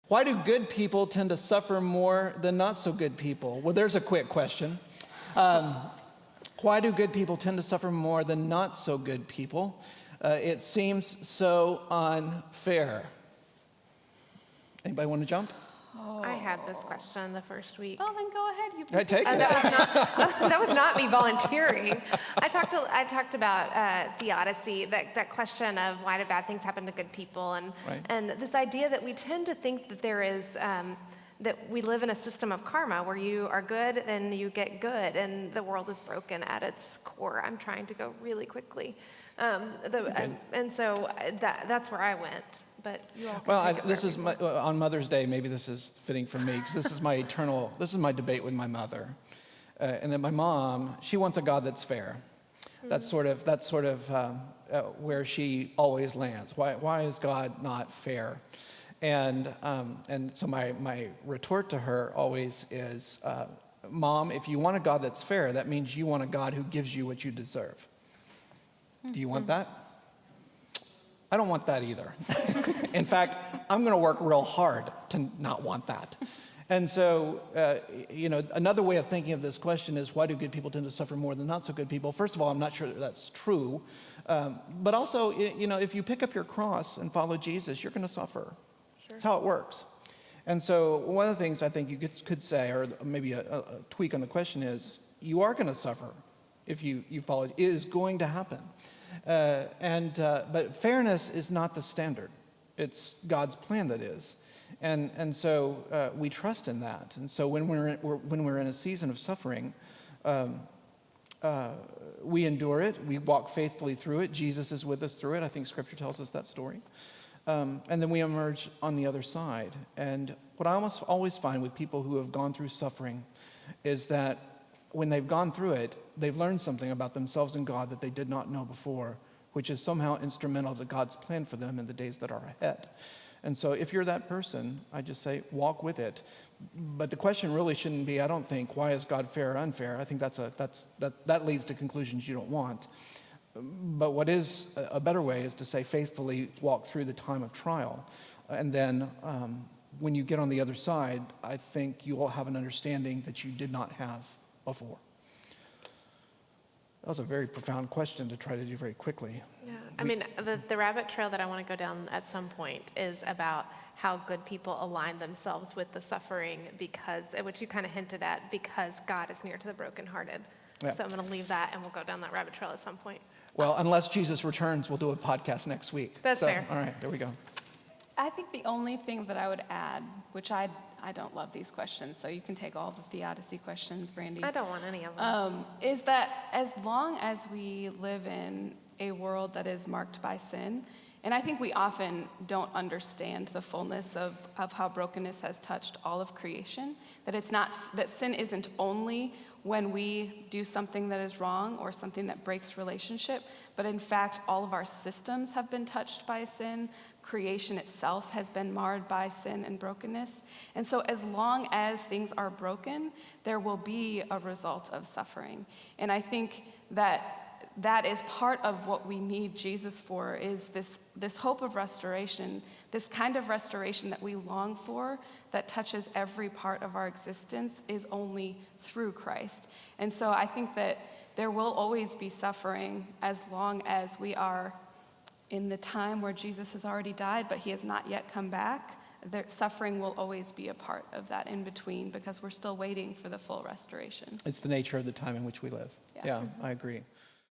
Why do good people tend to suffer more than not so good people? Well, there's a quick question. Why do good people tend to suffer more than not so good people? It seems so unfair. Anybody want to jump? I had this question the first week. Oh, then go ahead. I take it. That was not me volunteering. I talked about theodicy, that question of why do bad things happen to good people, and this idea that we tend to think that there is that we live in a system of karma where you are good and you get good, and the world is broken at its core. I'm trying to go really quickly, and so that's where I went. But you all can take it this is wherever on Mother's Day. Maybe this is fitting for me because this is my debate with my mother, and then my mom. She wants a God that's fair. Mm-hmm. That's sort of where she always lands. Why is God not fair? And so my retort to her always is, Mom, if you want a God that's fair, that means you want a God who gives you what you deserve. Mm-hmm. Do you want that? I don't want that either. In fact, I'm going to work real hard to not want that. And so, another way of thinking of this question is, why do good people tend to suffer more than not so good people? First of all, I'm not sure that that's true. But also, if you pick up your cross and follow Jesus, you're going to suffer. Sure. That's how it works. And so one of the things I think you could say, or maybe a tweak on the question is, you are going to suffer if you follow. It is going to happen. But fairness is not the standard. It's God's plan that is, and so we trust in that. And so when we're in a season of suffering, we endure it. We walk faithfully through it. Jesus is with us through it. I think Scripture tells us that story. And then we emerge on the other side. And what I almost always find with people who have gone through suffering is that when they've gone through it, they've learned something about themselves and God that they did not know before, which is somehow instrumental to God's plan for them in the days that are ahead. And so if you're that person, I just say, walk with it. But the question really shouldn't be, I don't think, why is God fair or unfair? I think that leads to conclusions you don't want. But what is a better way is to say, faithfully walk through the time of trial. And then when you get on the other side, I think you will have an understanding that you did not have before. That was a very profound question to try to do very quickly. Yeah, I mean, the rabbit trail that I want to go down at some point is about how good people align themselves with the suffering because, which you kind of hinted at, because God is near to the brokenhearted. Yeah. So I'm going to leave that and we'll go down that rabbit trail at some point. Well, unless Jesus returns, we'll do a podcast next week. That's fair. All right, there we go. I think the only thing that I would add, which I don't love these questions, so you can take all the theodicy questions, Brandy. I don't want any of them. Is that as long as we live in a world that is marked by sin, and I think we often don't understand the fullness of how brokenness has touched all of creation, that sin isn't only when we do something that is wrong or something that breaks relationship, but in fact, all of our systems have been touched by sin. Creation itself has been marred by sin and brokenness. And so as long as things are broken, there will be a result of suffering. And I think that is part of what we need Jesus for, is this hope of restoration, this kind of restoration that we long for that touches every part of our existence is only through Christ. And so I think that there will always be suffering as long as we are in the time where Jesus has already died, but he has not yet come back. Suffering will always be a part of that in between because we're still waiting for the full restoration. It's the nature of the time in which we live. Yeah, I agree.